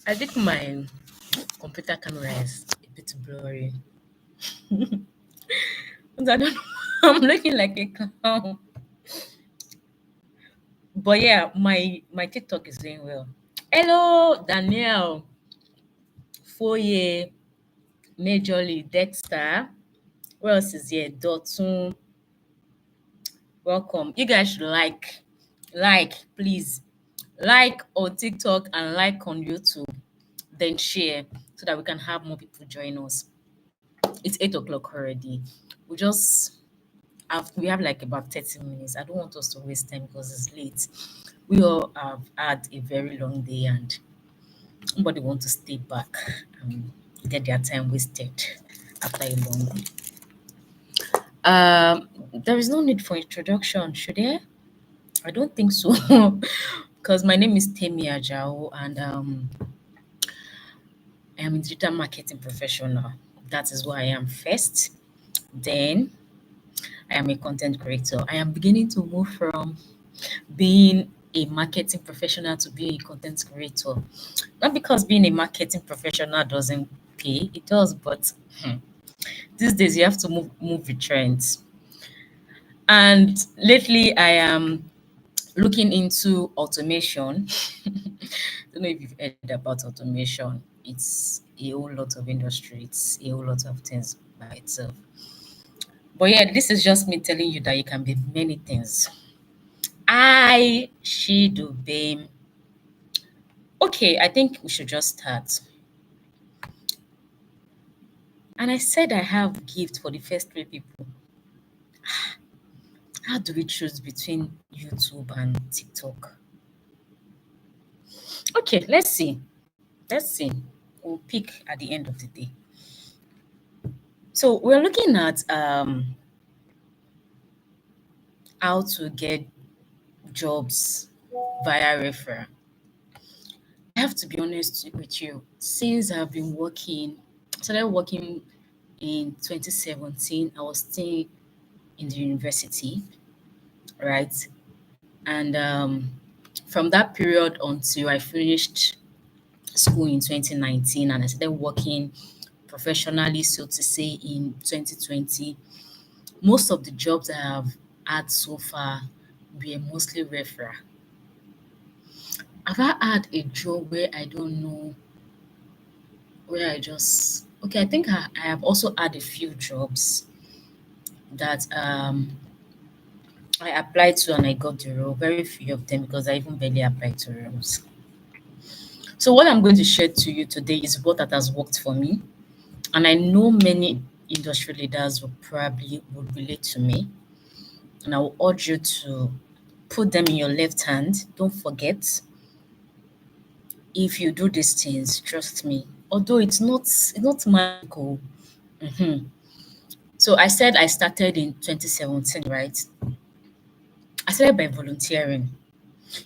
I think my computer camera is a bit blurry. But I don't know. I'm looking like a clown. But yeah, my TikTok is doing well. Hello, Danielle, Foye, Majorly, Dexter. Who else is here? Dotun. Welcome. You guys should please. Like on TikTok and like on YouTube. Then share so that we can have more people join us. It's 8 o'clock already. We have like about 30 minutes. I don't want us to waste time because it's late. We all have had a very long day and nobody want to stay back and get their time wasted after a long day. There is no need for introduction, should there? I don't think so. Because my name is Temi Ajao and I am a digital marketing professional. That is who I am first. Then I am a content creator. I am beginning to move from being a marketing professional to being a content creator. Not because being a marketing professional doesn't pay, it does, but these days you have to move with trends. And lately I am looking into automation. Don't know if you've heard about automation. It's a whole lot of industry, it's a whole lot of things by itself. But yeah, this is just me telling you that you can be many things. She, do, BAME. Okay, I think we should just start. And I said I have gift for the first three people. How do we choose between YouTube and TikTok? Okay, let's see. Let's see. We'll pick at the end of the day. So we're looking at how to get jobs via referral. I have to be honest with you. Since I've been working, started working in 2017. I was still in the university, right? And from that period until I finished school in 2019 and I started working professionally, so to say, in 2020, most of the jobs I have had so far were mostly referral. Have I had a job where I don't know, where I just, okay, I think I have also had a few jobs that I applied to and I got the role. Very few of them because I even barely applied to roles. So what I'm going to share to you today is what that has worked for me. And I know many industry leaders will probably would relate to me. And I will urge you to put them in your left hand. Don't forget, if you do these things, trust me. Although it's not magical. Mhm. So I said I started in 2017, right? I started by volunteering.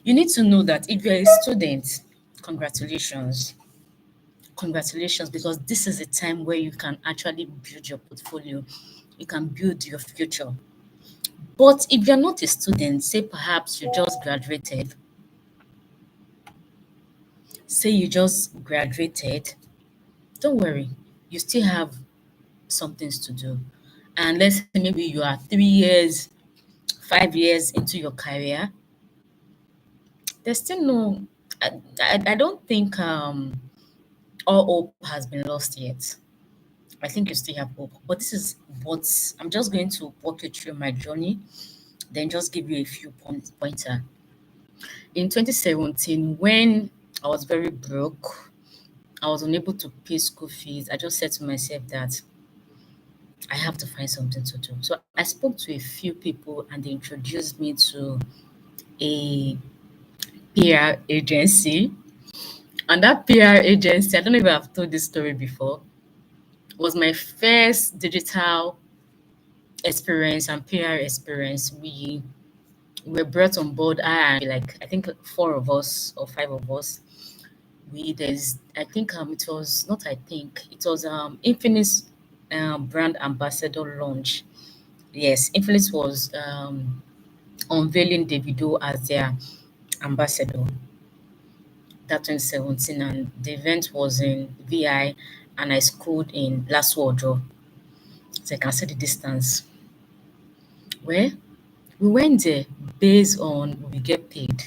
You need to know that if you're a student, congratulations. Congratulations, because this is a time where you can actually build your portfolio. You can build your future. But if you're not a student, say perhaps you just graduated, say you just graduated, don't worry, you still have some things to do. And let's say maybe you are 3 years, 5 years into your career, there's still no, I don't think all hope has been lost yet. I think you still have hope. But this is what I'm just going to walk you through my journey, then just give you a few pointer. In 2017, when I was very broke, I was unable to pay school fees. I just said to myself that I have to find something to do. So I spoke to a few people and they introduced me to a PR agency. And that PR agency, I don't know if I've told this story before, was my first digital experience and PR experience. We were brought on board. I think four of us or five of us. We there's I think it was not I think it was Infinix brand ambassador launch. Yes, Infinix was unveiling Davido as their ambassador. that 2017, and the event was in VI, and I schooled in Last Wardrobe. So I can see the distance. Where we went there based on we get paid.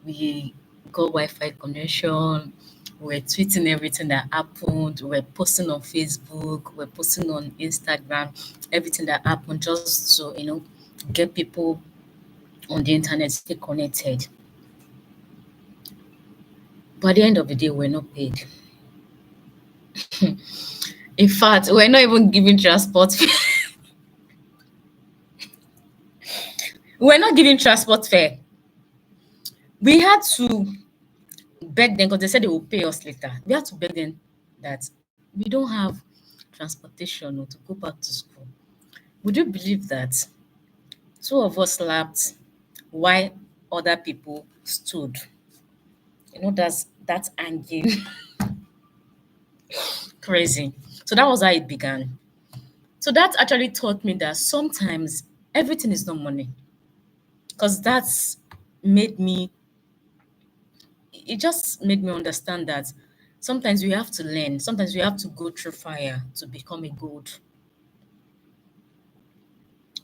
We got Wi-Fi connection. We're tweeting everything that happened. We're posting on Facebook. We're posting on Instagram. Everything that happened just to get people on the internet stay connected. But at the end of the day, we're not paid. In fact, we're not even giving transport. We're not giving transport fare. We had to beg them because they said they will pay us later. We had to beg them that we don't have transportation or to go back to school. Would you believe that two of us slept while other people stood? That's hanging crazy. So that was how it began. So that actually taught me that sometimes everything is not money. Because that's made me it just made me understand that sometimes we have to learn, sometimes we have to go through fire to become a gold,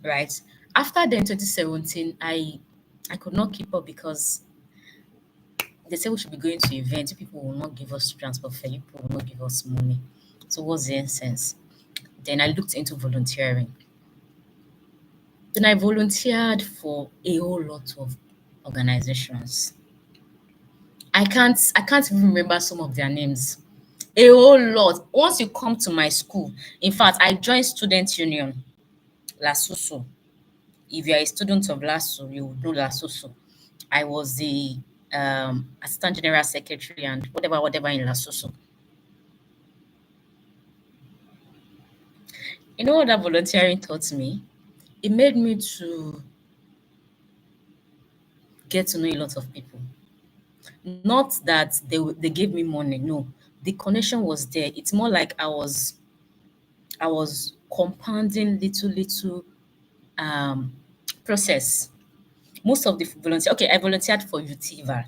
right? After then 2017, I could not keep up because they said we should be going to events. People will not give us transport fare, people will not give us money. So what's the essence? Then I looked into volunteering. Then I volunteered for a whole lot of organizations. I can't even remember some of their names. A whole lot. Once you come to my school, in fact, I joined Student Union, LASUSU. If you are a student of LASU, you would know LASUSU. I was the Assistant General Secretary and whatever in LASUSU. You know what that volunteering taught me? It made me to get to know a lot of people. Not that they gave me money, no. The connection was there. It's more like I was compounding little um process. Most of the volunteer okay, I volunteered for Utiva.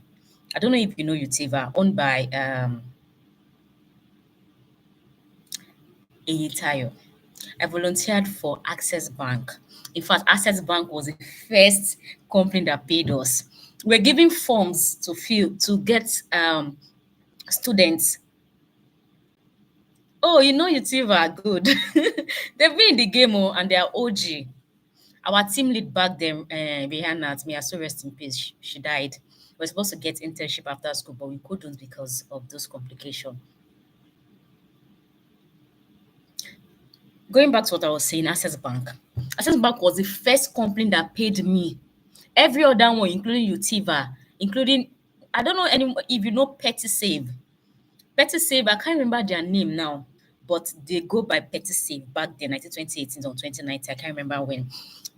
I don't know if you know Utiva, owned by Eyitayo. I volunteered for Access Bank. In fact, Access Bank was the first company that paid us. We're giving forms to fill to get students. Oh, you know Utiva, good. They've been in the game, oh, and they are OG. Our team lead back then, Rihanna, may I so rest in peace. She died. We were supposed to get internship after school, but we couldn't because of those complications. Going back to what I was saying, Access Bank. Access Bank was the first company that paid me. Every other one, including Utiva, including I don't know any if you know Petty Save. Petty Save, I can't remember their name now, but they go by Petty Save back then, I think 2018 or 2019. I can't remember when.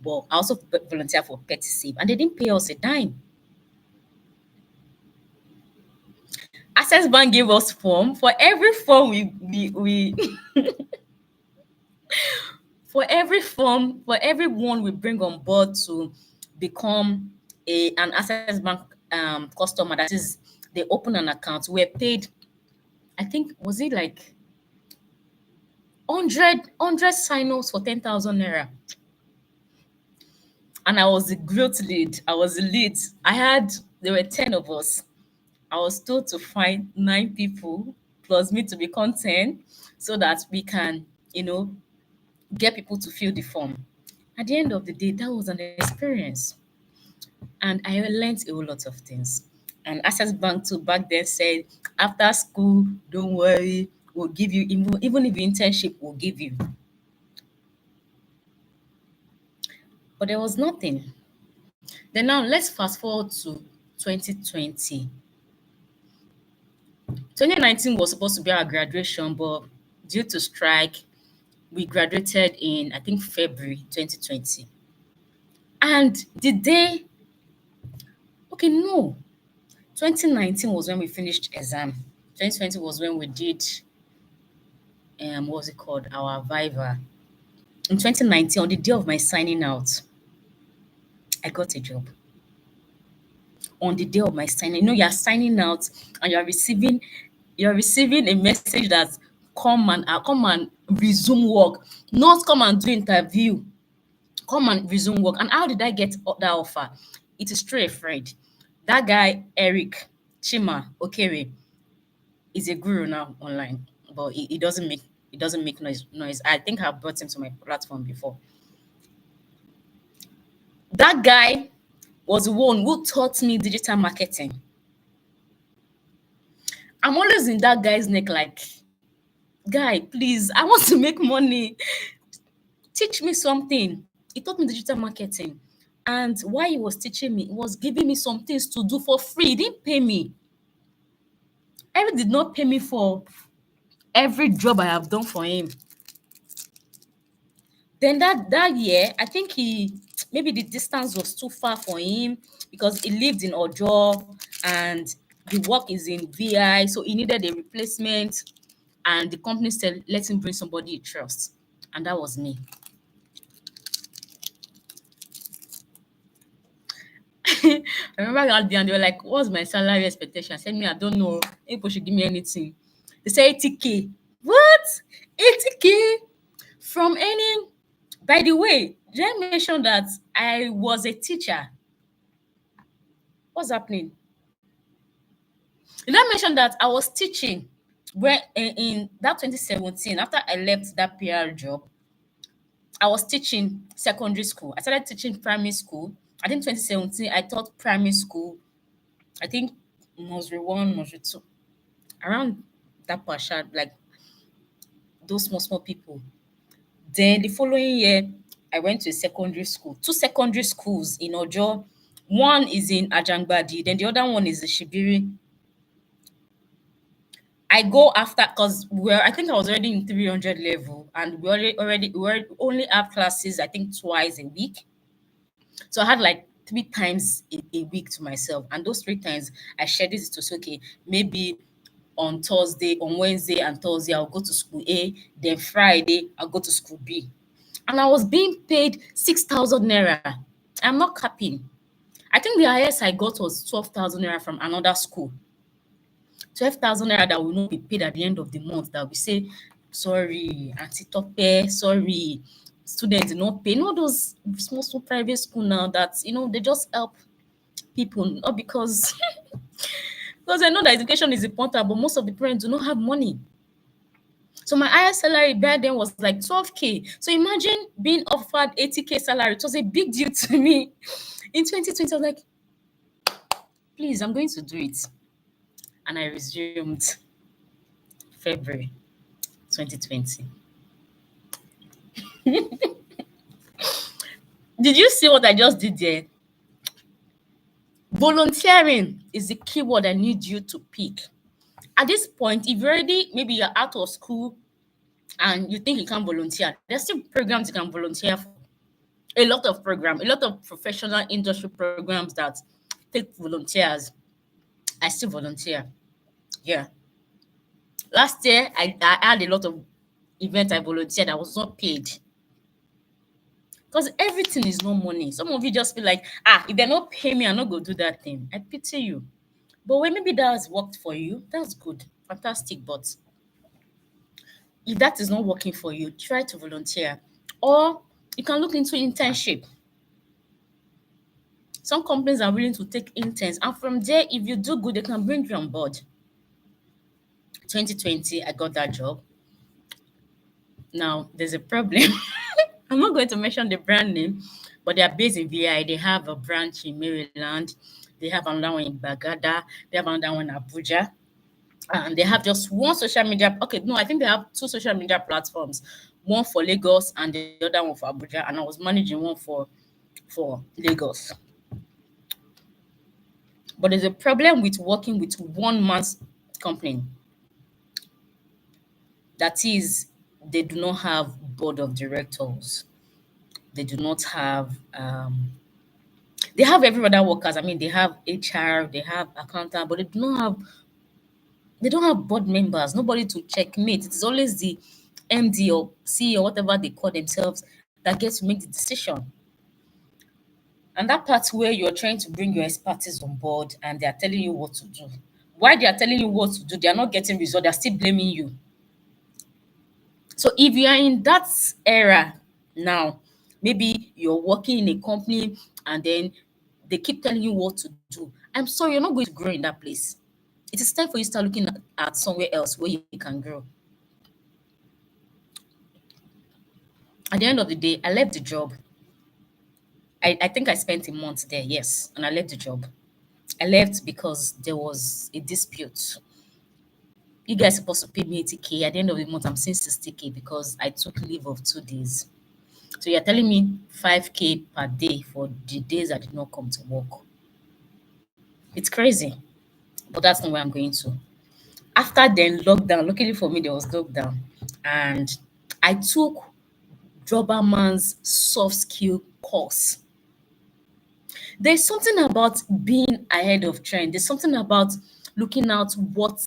But I also volunteer for Petty Save, and they didn't pay us a dime. Access Bank gave us form. For every form we for every form, for everyone we bring on board to become an Access Bank customer, that is, they open an account, we're paid, I think, was it like 100 sign-ups for 10,000 naira. And I was the growth lead. I was the lead. There were 10 of us. I was told to find 9 people plus me to become 10 so that we can, you know, get people to fill the form. At the end of the day, that was an experience. And I learned a whole lot of things. And Access Bank too back then said, after school, don't worry, we'll give you, even if you internship, we'll give you. But there was nothing. Then now let's fast forward to 2020. 2019 was supposed to be our graduation, but due to strike, we graduated in, I think, February 2020. And the day, okay, no, 2019 was when we finished exam. 2020 was when we did, what was it called? Our Viva. In 2019, on the day of my signing out, I got a job. on the day of my signing. You know, you're signing out and you're receiving a message that come and resume work, not come and do interview, come and resume work. And how did I get that offer? It is through a friend. That guy, Eric Chima Okere, is a guru now online, but he doesn't make noise. I think I've brought him to my platform before. That guy was the one who taught me digital marketing. I'm always in that guy's neck, like, guy, please, I want to make money. Teach me something. He taught me digital marketing. And while he was teaching me, he was giving me some things to do for free. He didn't pay me. Eric did not pay me for every job I have done for him. Then that year, I think he maybe the distance was too far for him because he lived in Ojo and the work is in VI, so he needed a replacement. And the company said, let him bring somebody he trusts, and that was me. I remember that day and they were like, what's my salary expectation? I said, me, I don't know. People should give me anything. They say 80K. What? 80K from any. By the way, did I mention that I was a teacher? What's happening? Did I mention that I was teaching when in that 2017, after I left that PR job, I was teaching secondary school. I started teaching primary school. I think 2017, I taught primary school. I think nursery one, nursery two, around that pasha, like those small, small people. Then the following year, I went to a secondary school, two secondary schools in Ojo. One is in Ajangbadi, then the other one is in Shibiri. I go after because I think I was already in 300 level, and we only have classes I think twice a week. So I had like three times a week to myself, and those three times I shared it to say, okay, maybe on Wednesday and Thursday I'll go to school A, then Friday I'll go to school B, and I was being paid 6,000 naira. I'm not capping. I think the highest I got was 12,000 naira from another school. 12,000 naira that will not be paid at the end of the month. That we say, sorry, Auntie Tope, sorry, students did not pay. You know those small, small private school now that they just help people, not because because I know that education is important, but most of the parents do not have money. So my highest salary back then was like 12K. So imagine being offered 80K salary. It was a big deal to me. In 2020, I was like, please, I'm going to do it. And I resumed February 2020. Did you see what I just did there? Volunteering is the keyword I need you to pick. At this point, if maybe you're out of school and you think you can volunteer, there's still programs you can volunteer for. A lot of professional industry programs that take volunteers. I still volunteer. Yeah. Last year, I had a lot of events I volunteered. I was not paid. Because everything is no money. Some of you just feel like, if they're not paying me, I'm not going to do that thing. I pity you. But when maybe that has worked for you, that's good. Fantastic. But if that is not working for you, try to volunteer. Or you can look into internship. Some companies are willing to take interns. And from there, if you do good, they can bring you on board. 2020, I got that job. Now, there's a problem. I'm not going to mention the brand name, but they are based in VI. They have a branch in Maryland. They have another one in Bagada. They have another one in Abuja. And they have just one social media. Okay, no, I think they have two social media platforms. One for Lagos and the other one for Abuja. And I was managing one for Lagos. But there's a problem with working with one man's company. That is, they do not have board of directors. They do not have they have every other workers. I mean, they have HR, they have accountant, but they don't have board members, nobody to checkmate. It is always the MD or CEO, whatever they call themselves, that gets to make the decision. And that part where you're trying to bring your expertise on board and they are telling you what to do. Why they are telling you what to do, they are not getting results, they are still blaming you. So if you are in that era now, maybe you're working in a company and then they keep telling you what to do. I'm sorry, you're not going to grow in that place. It is time for you to start looking at somewhere else where you can grow. At the end of the day, I left the job. I think I spent a month there, yes, and I left the job. I left because there was a dispute. You guys supposed to pay me 80K. At the end of the month, I'm seeing 60K because I took leave of 2 days. So you're telling me 5K per day for the days I did not come to work. It's crazy, but that's not where I'm going to. After then lockdown, luckily for me, there was lockdown, and I took Jobberman's soft skill course. There's something about being ahead of trend. There's something about looking at what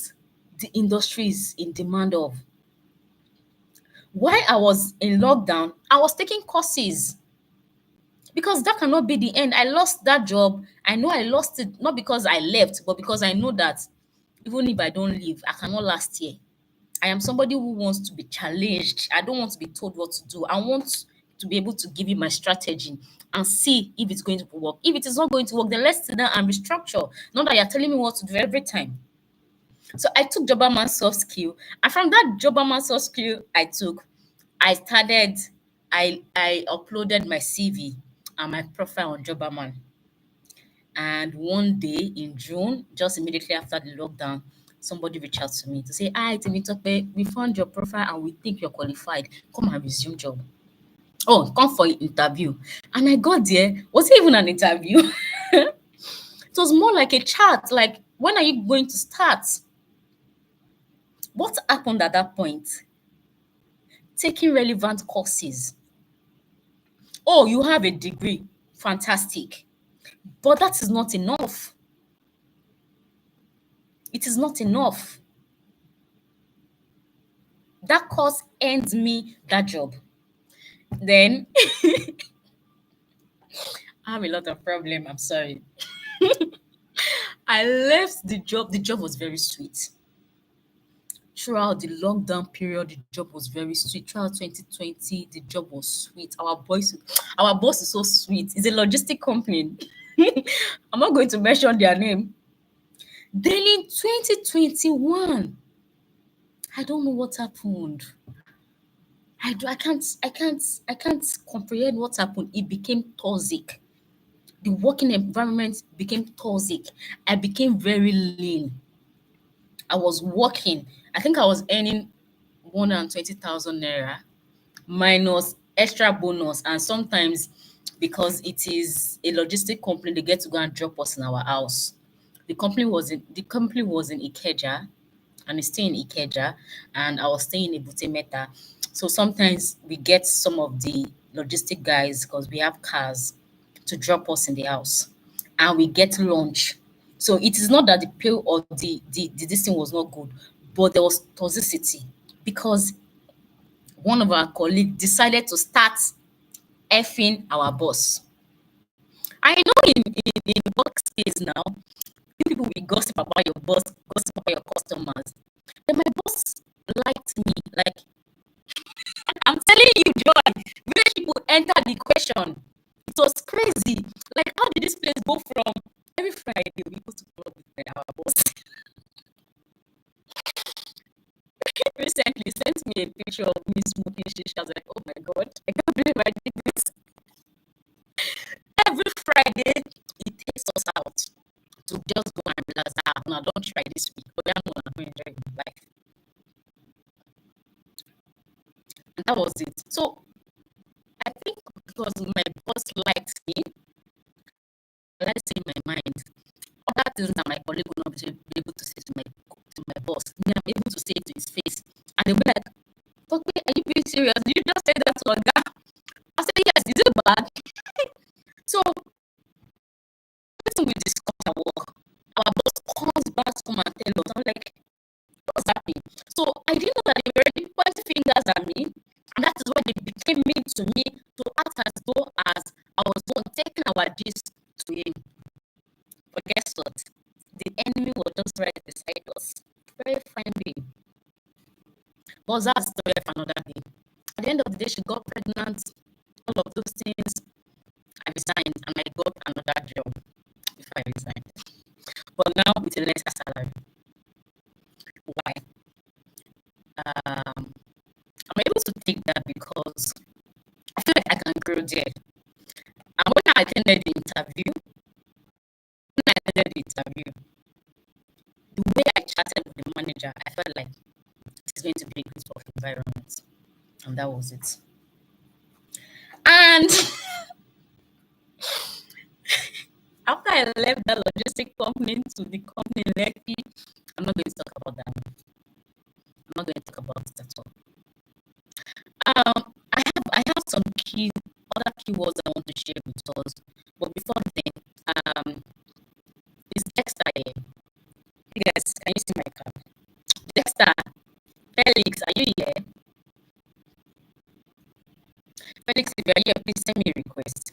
the industry is in demand of. While I was in lockdown, I was taking courses because that cannot be the end. I lost that job. I know I lost it not because I left, but because I know that even if I don't leave, I cannot last here. I am somebody who wants to be challenged. I don't want to be told what to do. I want to be able to give you my strategy and see if it's going to work. If it is not going to work, then let's sit down and restructure. Not that you're telling me what to do every time. So I took Jobberman soft skill, and from that Jobberman soft skill I took, I started. I uploaded my CV and my profile on Jobberman. And one day in June, just immediately after the lockdown, somebody reached out to me to say, "Hi, Temitope, we found your profile and we think you're qualified. Come and resume job. Oh, come for interview." And I got there. Was it even an interview? It was more like a chat. Like, when are you going to start? What happened at that point? Taking relevant courses. Oh, you have a degree. Fantastic. But that is not enough. It is not enough. That course earned me that job. Then I have a lot of problem. I'm sorry. I left the job. The job was very sweet. Throughout the lockdown period, the job was very sweet. Throughout 2020, the job was sweet. Our boss is so sweet. It's a logistic company. I'm not going to mention their name. Then in 2021, I don't know what happened. I can't comprehend what happened. It became toxic. The working environment became toxic. I became very lean. I was working. I think I was earning 120,000 naira minus extra bonus, and sometimes because it is a logistic company, they get to go and drop us in our house. The company was in Ikeja, and it's still in Ikeja, and I was staying in Ebute Meta. So sometimes we get some of the logistic guys because we have cars to drop us in the house, and we get lunch. So it is not that the pay or the this thing was not good, but there was toxicity because one of our colleagues decided to start effing our boss. I know in workspace now, people will gossip about your boss, gossip about your customers. Then my boss liked me. Like, I'm telling you, Joy, where people enter the question, it was crazy. Like, how did this place go from every Friday we used to follow with our boss? Recently sent me a picture of me smoking shisha. I was like, oh my god, I can't believe I did this. Every Friday, it takes us out to just go and relax. Now don't try this week, but then I'm going to enjoy my life. And that was it. So I think because my boss liked me, let's say in my mind, other things that my colleague will not be able to say to my boss, me, I'm able to say it to his face. And they'll be like, okay, are you being serious? Did you just say that to a guy? I said, yes, is it bad? So everything we discuss at work, our boss comes back to come and tell us. I'm like, what's happening? So I didn't know that they were already pointing fingers at me, and that is why they became mean to me to act as though as I was the one taking our gist very fine babe. But that's the story for another day. At the end of the day, she got pregnant, all of those things. I resigned and I got another job before I resigned. But now with a lesser salary. Why? I'm able to take that because I feel like I can grow there. And when I attended the interview, the way I chatted with the manager, I felt like it's going to be a good work environment. And that was it. And after I left that logistic company to the company in Lekki, I'm not going to talk about that. I'm not going to talk about it at all. I have some other keywords I want to share with us. But before then, is Dexter here? You guys, can you see my card? Dexter, Felix, are you here? Felix, if you're here, please send me a request.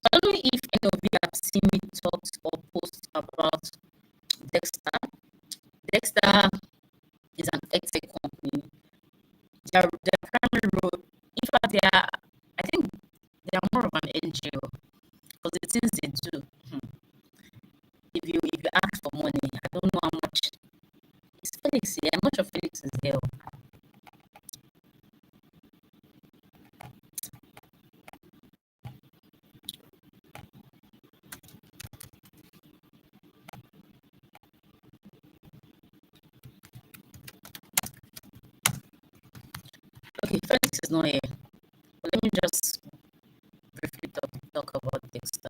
I don't know if any of you have seen me talk or post about Dexter. Dexter is an tech company. Their primary role, in fact, I think they are more of an NGO because the things they do. If you ask for money, I don't know how much. Is Felix here? I'm not sure Felix is there. Okay, Felix is not here. But let me just briefly talk about Dexter.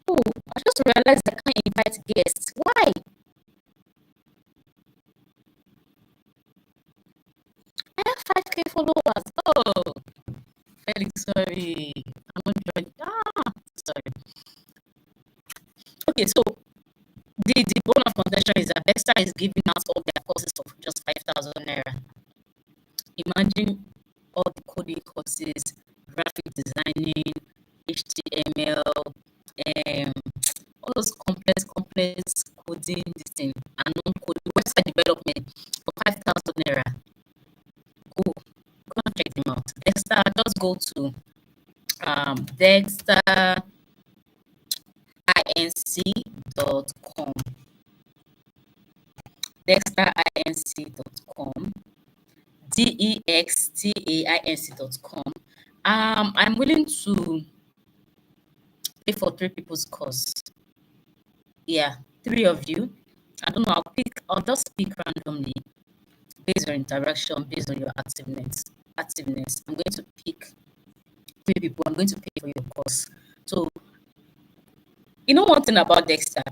Oh, I just realized I can't invite guests. Why? I have 5K followers. Oh, Felix, sorry. I'm not joining. Sorry. Okay, so the bone of contention is that Dexter is giving out all their courses for just 5,000 naira. Imagine all the coding courses, graphic designing, HTML, um, all those complex coding, this thing, and non-coding website development for 5,000 naira. Go and check them out. Dexter, just go to dexterinc.com. Dexterinc.com. dexterinc.com. I'm willing to pay for 3 people's course. Yeah, 3 of you. I don't know. I'll just pick randomly based on interaction, based on your activeness. I'm going to pick 3 people. I'm going to pay for your course. So, one thing about Dexter,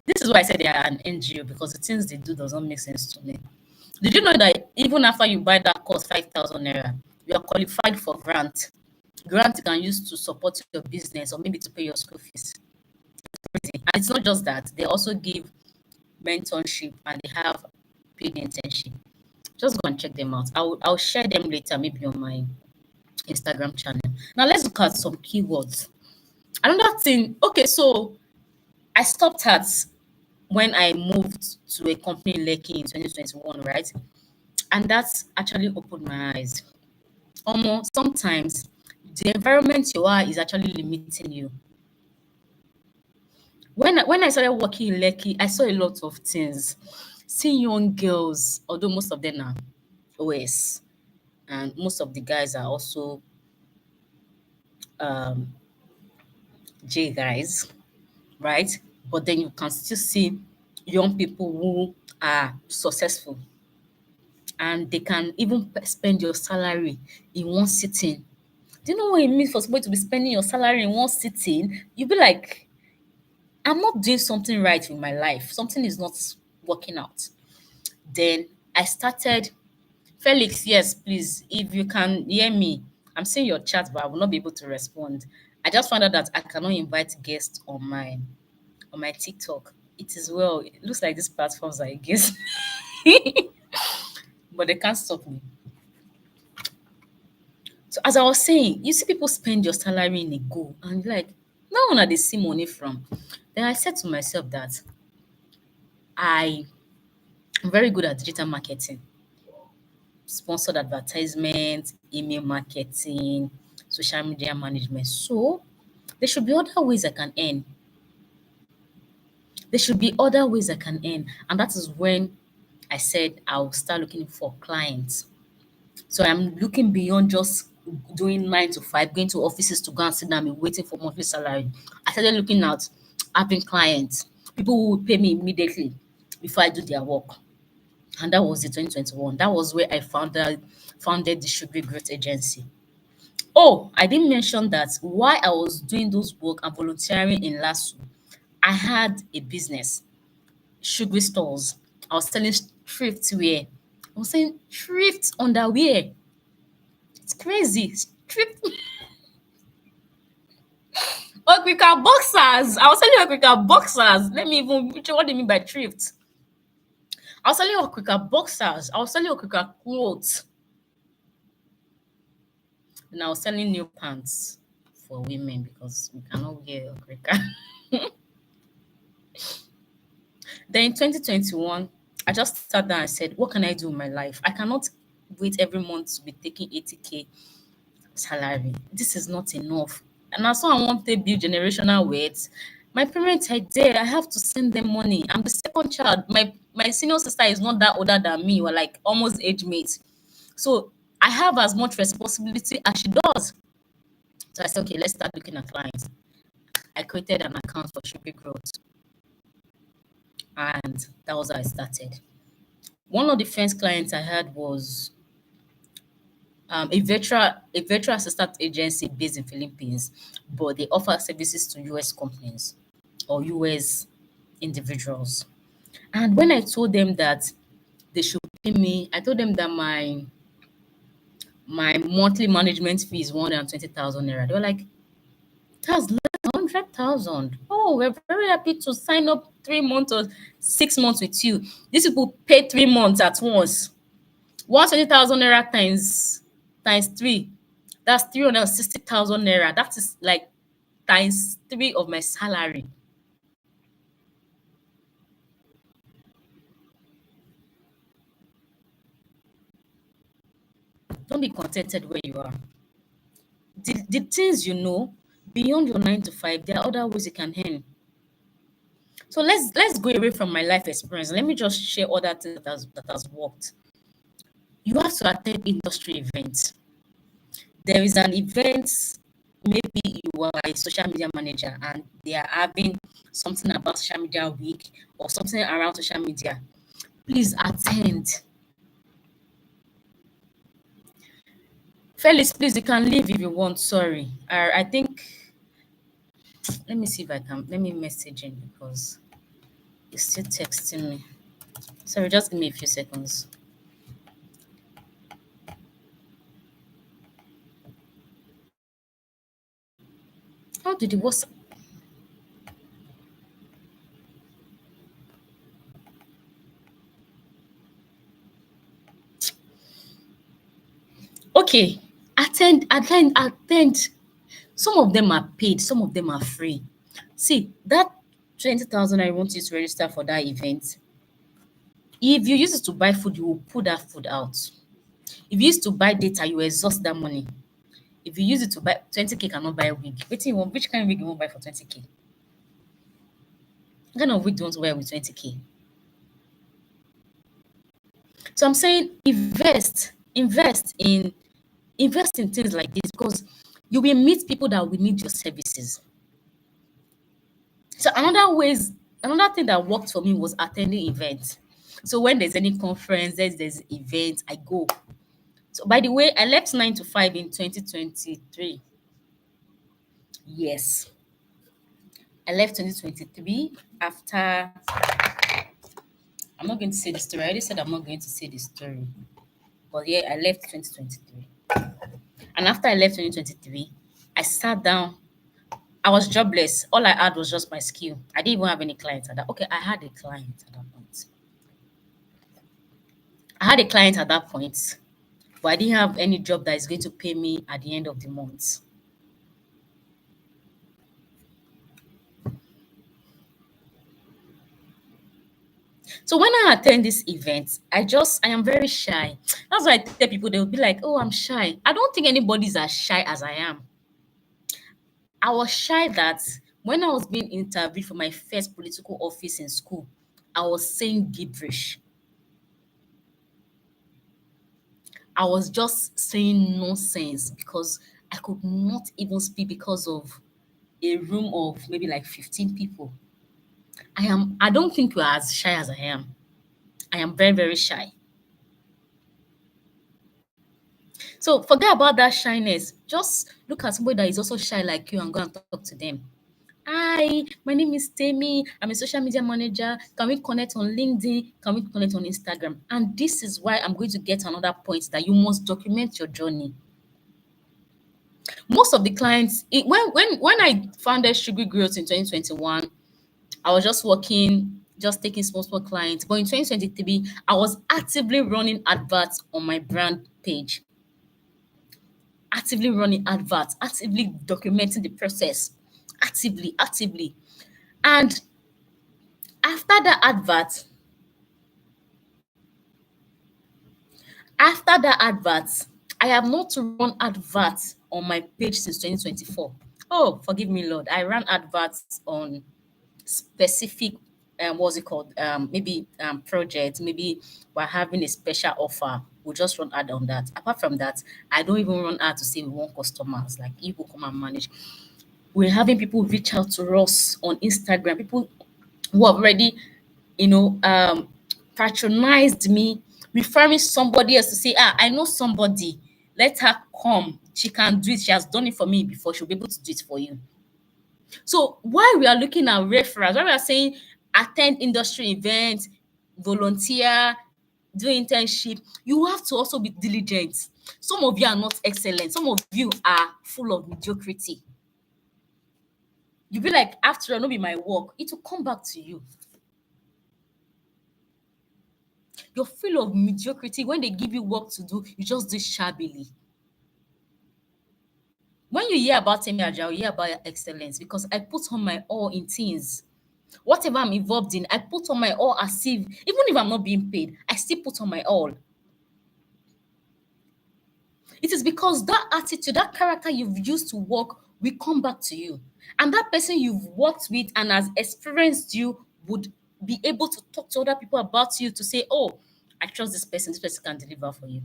this is why I said they are an NGO because the things they do does not make sense to me. Did you know that even after you buy that course, 5,000 naira, you are qualified for grant? Grant you can use to support your business or maybe to pay your school fees. And it's not just that, they also give mentorship and they have paid internship. Just go and check them out. I'll share them later, maybe on my Instagram channel. Now let's look at some keywords. Another thing, okay, so I stopped at when I moved to a company in Lekki in 2021, right? And that's actually opened my eyes. Almost sometimes the environment you are is actually limiting you. When I started working in Lekki, I saw a lot of things. Seeing young girls, although most of them are OS, and most of the guys are also um, J guys, right? But then you can still see young people who are successful and they can even spend your salary in one sitting. Do you know what it means for somebody to be spending your salary in one sitting? You'll be like, I'm not doing something right with my life. Something is not working out. Then I started, Felix, yes, please, if you can hear me, I'm seeing your chat, but I will not be able to respond. I just found out that I cannot invite guests on my TikTok. It is well. It looks like these platforms are against, but they can't stop me. So as I was saying, you see people spend your salary in a go, and you're like, no one they see money from. Then I said to myself that I am very good at digital marketing, sponsored advertisement, email marketing, social media management. So there should be other ways I can earn. There should be other ways I can earn. And that is when I said I'll start looking for clients. So I'm looking beyond just doing 9 to 5, going to offices to go and sit down and waiting for monthly salary. I started looking at having clients, people who would pay me immediately before I do their work. And that was the 2021. That was where I founded the Sugary Growth Agency. Oh, I didn't mention that while I was doing those work and volunteering in LASU, I had a business, sugary stores. I was selling thrift wear. I was selling thrift underwear. It's crazy. Thrift Okrika boxers. I was selling Okrika boxers. Let me even what do you mean by thrift? I was selling Okrika boxers. I was selling Okrika clothes. And I was selling new pants for women because we cannot wear Okrika. Then in 2021, I just sat down and said, what can I do in my life? I cannot wait every month to be taking 80K salary. This is not enough. And as I want to build generational wealth, my parents are there. I have to send them money. I'm the second child. My senior sister is not that older than me. We're like almost age mates. So I have as much responsibility as she does. So I said, okay, let's start looking at clients. I created an account for Sugar Growth, and that was how I started. One of the first clients I had was a virtual assistant agency based in Philippines, but they offer services to US companies or US individuals. And when I told them that they should pay me, I told them that my monthly management fee is 120,000 naira. They were like, that's less than 100,000. Oh, we're very happy to sign up 3 months or 6 months with you. These people pay 3 months at once. 120,000 naira times three. That's 360,000 naira. That is like times three of my salary. Don't be contented where you are. The things you know beyond your 9 to 5, there are other ways you can earn. So let's go away from my life experience. Let me just share other things that has worked. You have to attend industry events. There is an event, maybe you are a social media manager and they are having something about social media week or something around social media. Please attend. Felix, please, you can leave if you want. Sorry. I think, let me see if I can, let me message him because he's still texting me. Sorry, just give me a few seconds. How did it was okay? Attend. Some of them are paid, some of them are free. See, that 20,000 I want you to register for that event. If you use it to buy food, you will put that food out. If you use it to buy data, you will exhaust that money. If you use it to buy 20K cannot buy a wig. Which kind of wig you want buy for 20K? What kind of wig do you want to wear with 20K? So I'm saying invest in things like this because you will meet people that will need your services. So another thing that worked for me was attending events. So when there's any conference, there's events, I go. So by the way, I left 9 to 5 in 2023. Yes. I left 2023 after I'm not going to say the story. I already said I'm not going to say the story. But yeah, I left 2023. And after I left 2023, I sat down I was jobless. All I had was just my skill. I didn't even have any clients at that. Okay, I had a client at that point. I had a client at that point, but I didn't have any job that is going to pay me at the end of the month. So when I attend this event, I am very shy. That's why I tell people they'll be like, "Oh, I'm shy." I don't think anybody's as shy as I am. I was shy that when I was being interviewed for my first political office in school, I was saying gibberish. I was just saying nonsense because I could not even speak because of a room of maybe like 15 people. I don't think you're as shy as I am. I am very, very shy. So forget about that shyness. Just look at somebody that is also shy like you and go and talk to them. Hi, my name is Temi. I'm a social media manager. Can we connect on LinkedIn? Can we connect on Instagram? And this is why I'm going to get another point that you must document your journey. Most of the clients, when I founded Sugar Growth in 2021, I was just working, just taking small, small clients. But in 2023, I was actively running adverts on my brand page, actively running adverts, actively documenting the process, actively. And after that advert, after that advert, I have not run adverts on my page since 2024. Oh, forgive me, Lord. I ran adverts on specific what's it called maybe project, maybe we're having a special offer, we'll just run ad on that. Apart from that, I don't even run ad to say we want customers like you go come and manage. We're having people reach out to us on Instagram, people who have already patronized me, referring somebody else to say, I know somebody, let her come, she can do it, she has done it for me before, she'll be able to do it for you. So while we are looking at referrals, while we are saying attend industry events, volunteer, do internship, you have to also be diligent. Some of you are not excellent. Some of you are full of mediocrity. You be like, after all, no be my work. It will come back to you. You're full of mediocrity. When they give you work to do, you just do it shabbily. When you hear about Temi Ajao, you hear about excellence because I put on my all in things. Whatever I'm involved in, I put on my all as if, even if I'm not being paid, I still put on my all. It is because that attitude, that character you've used to work will come back to you. And that person you've worked with and has experienced you would be able to talk to other people about you to say, oh, I trust this person can deliver for you.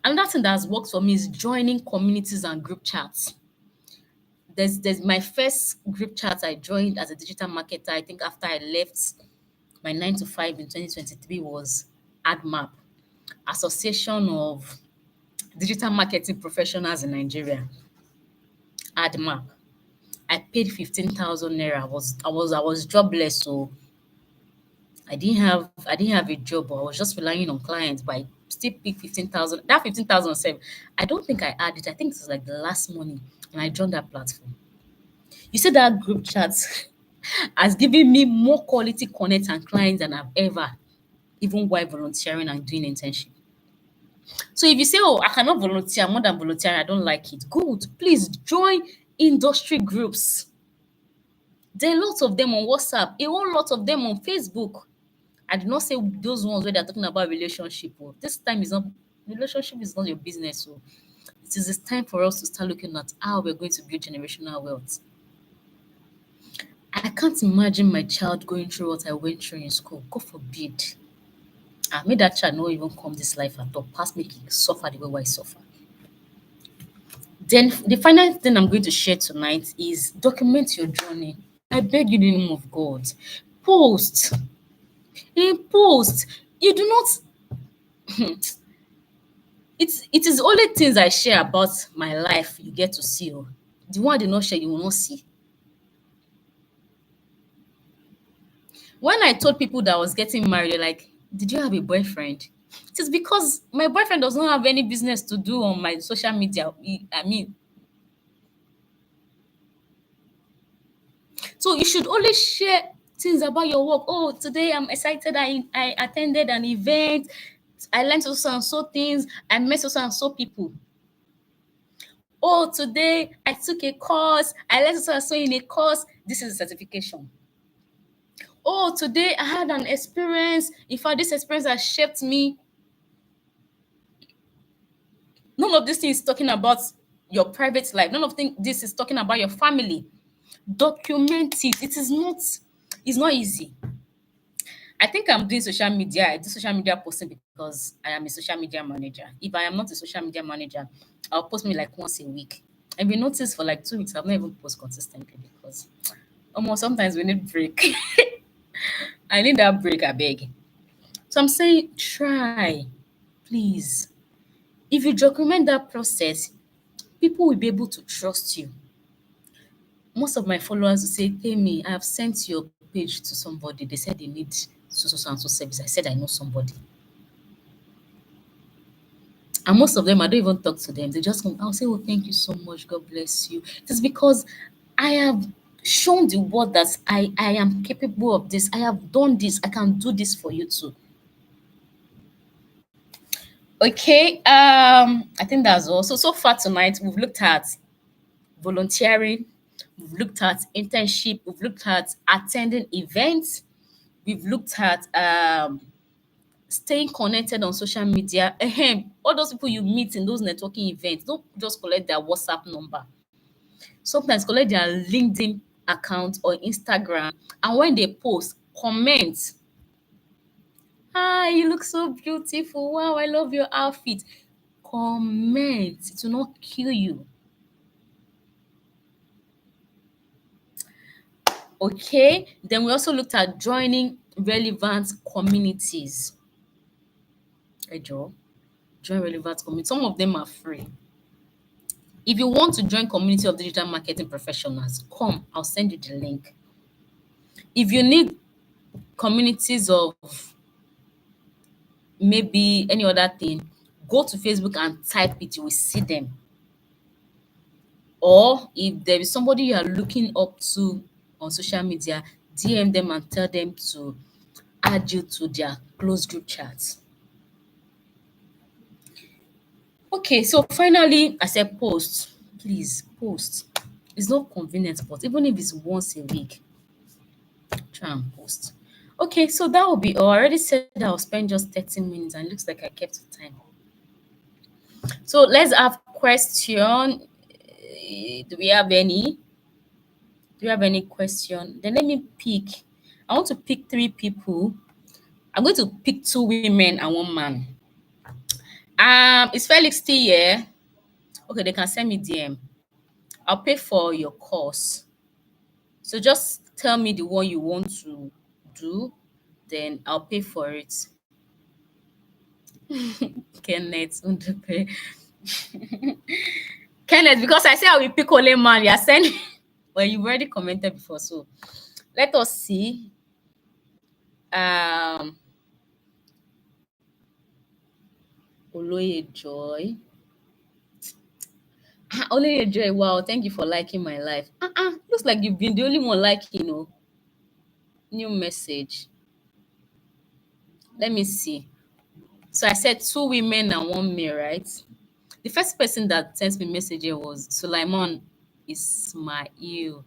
Another thing that has worked for me is joining communities and group chats. There's my first group chat I joined as a digital marketer. I think after I left my 9 to 5 in 2023 was AdMap, Association of Digital Marketing Professionals in Nigeria. AdMap. I paid 15,000 naira. I was jobless, so I didn't have a job. I was just relying on clients, but I still paid 15,000. That 15,000 save. I don't think I had it. I think it was like the last money, and I joined that platform. You see that group chat has given me more quality connect and clients than I've ever, even while volunteering and doing internship. So if you say, oh, I cannot volunteer more than volunteering, I don't like it. Good. Please join industry groups. There are lots of them on WhatsApp, a whole lot of them on Facebook. I did not say those ones where they're talking about relationship. Oh. This time is not relationship is not your business. So it is time for us to start looking at how we're going to build generational wealth. I can't imagine my child going through what I went through in school. God forbid. I made that child not even come this life at all. Past making suffer the way I suffer. Then the final thing I'm going to share tonight is document your journey. I beg you in the name of God. Post. In post. You do not it is only things I share about my life you get to see. Oh. The one I did not share, you will not see. When I told people that I was getting married, they're like, did you have a boyfriend? It is because my boyfriend does not have any business to do on my social media. I mean, so you should always share things about your work. Oh, today I'm excited. I attended an event. I learned so and so things. I met so and so people. Oh, today I took a course. I learned so and so in a course. This is a certification. Oh, today I had an experience. In fact, this experience has shaped me. None of this thing is talking about your private life. This is talking about your family. Document it. It's not easy. I think I'm doing social media. I do social media posting because I am a social media manager. If I am not a social media manager, I'll post me like once a week. I've been noticed for like 2 weeks. I've not even post consistently because almost sometimes we need break. I need that break, I beg. So I'm saying try, please. If you document that process, people will be able to trust you. Most of my followers will say, "Hey me, I have sent your page to somebody. They said they need so and so service." I said I know somebody. And most of them, I don't even talk to them. They just come, I'll say, "Oh, thank you so much. God bless you." It's because I have shown the world that I am capable of this. I have done this. I can do this for you too. Okay. I think that's all. So far tonight, we've looked at volunteering, we've looked at internship, we've looked at attending events, we've looked at staying connected on social media. All those people you meet in those networking events, don't just collect their WhatsApp number. Sometimes collect their LinkedIn account or Instagram. And when they post, comment. Ah, you look so beautiful. Wow, I love your outfit. Comment. It will not kill you. Okay. Then we also looked at joining relevant communities. Ejo, join relevant communities. Some of them are free. If you want to join community of digital marketing professionals, come, I'll send you the link. If you need communities of maybe any other thing, go to Facebook and type it, you will see them. Or if there is somebody you are looking up to on social media, DM them and tell them to add you to their closed group chat. Okay, so finally, I said post. Please post. It's not convenient, but even if it's once a week, try and post. Okay, so that will be all. I already said I'll spend just 30 minutes and it looks like I kept the time. So let's have question. Do we have any? Do you have any question? Then let me pick. I want to pick three people. I'm going to pick two women and one man. Is Felix still here? Okay, they can send me DM. I'll pay for your course. So just tell me the one you want to do, then I'll pay for it. Kenneth Undupe. Kenneth, because I said I will pick only man, you are sending. Well, you've already commented before, so let us see. Um, Oloye Joy. Oloye Joy, wow, thank you for liking my life. Looks like you've been the only one liking, new message. Let me see. So I said two women and one male, right? The first person that sent me message here was Sulaiman Ismail.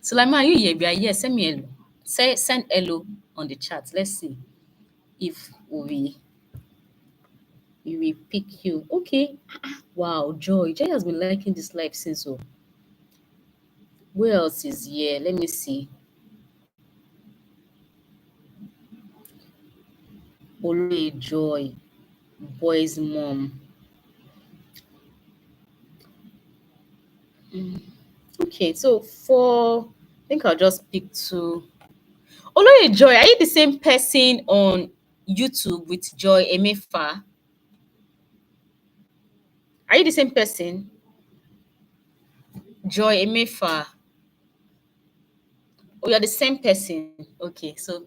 Sulaiman, are you here? If you are here, send me hello. Send hello on the chat. Let's see if we will pick you. Okay. Wow, Joy. Joy has been liking this live since. So who else is here? Let me see. Oloye Joy, boy's mom. Okay, so I think I'll just pick two. Oloye Joy, are you the same person on YouTube with Joy Emefa? Are you the same person? Joy Emefa. Oh, you're the same person. Okay, so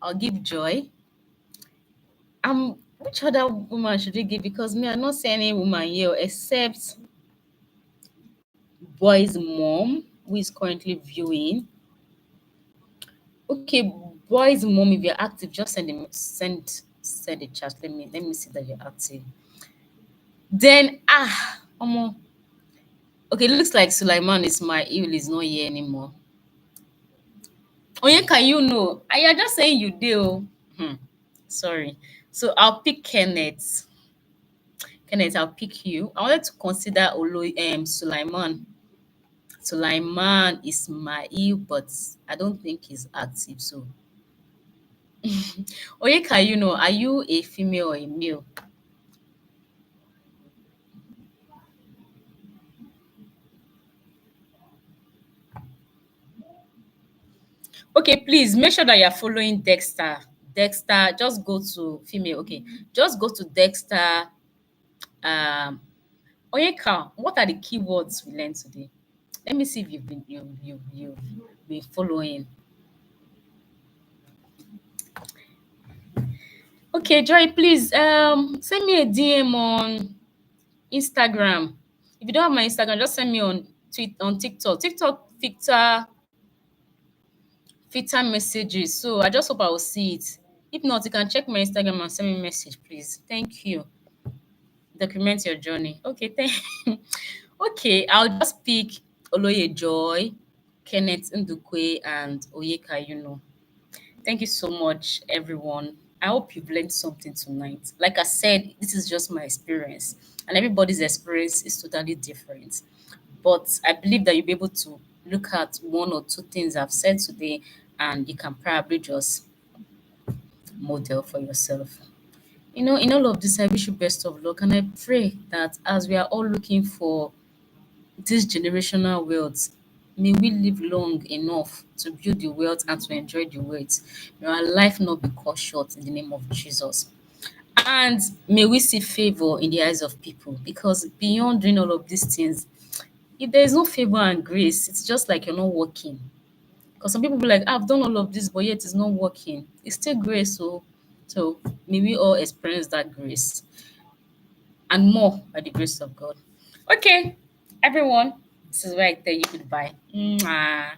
I'll give Joy. Which other woman should we give? Because me, I'm not seeing any woman here except boy's mom who is currently viewing. Okay, boy's mom, if you're active, just send a chat. Let me see that you're active. Then okay, looks like Sulaiman Ismail is not here anymore. Oh yeah, can you know? I are just saying you do. Hmm. Sorry. So I'll pick Kenneth. Kenneth, I'll pick you. I wanted to consider Sulaiman. Sulaiman Ismail, but I don't think he's active. So Oyeka, you know, are you a female or a male? Okay, please make sure that you're following Dexter. Dexter, just go to female. Okay, just go to Dexter. Um, Oyeka, what are the keywords we learned today? Let me see if you've been following. Okay, Joy, please send me a DM on Instagram. If you don't have my Instagram, just send me on on TikTok. TikTok filter messages. So I just hope I will see it. If not, you can check my Instagram and send me a message, please. Thank you. Document your journey. Okay, thank Okay, I'll just pick Oloye Joy, Kenneth Ndukwe, and Oyeka Yuno. Thank you so much, everyone. I hope you've learned something tonight. Like I said, this is just my experience, and everybody's experience is totally different. But I believe that you'll be able to look at one or two things I've said today, and you can probably just model for yourself. You know, in all of this, I wish you best of luck, and I pray that as we are all looking for this generational wealth, may we live long enough to build the wealth and to enjoy the wealth. May our life not be cut short in the name of Jesus. And may we see favor in the eyes of people, because beyond doing all of these things, if there is no favor and grace, it's just like you're not working. Because some people be like, I've done all of this, but yet it's not working. It's still grace. So may we all experience that grace and more by the grace of God. Okay, everyone, this is where I tell you goodbye. Mwah.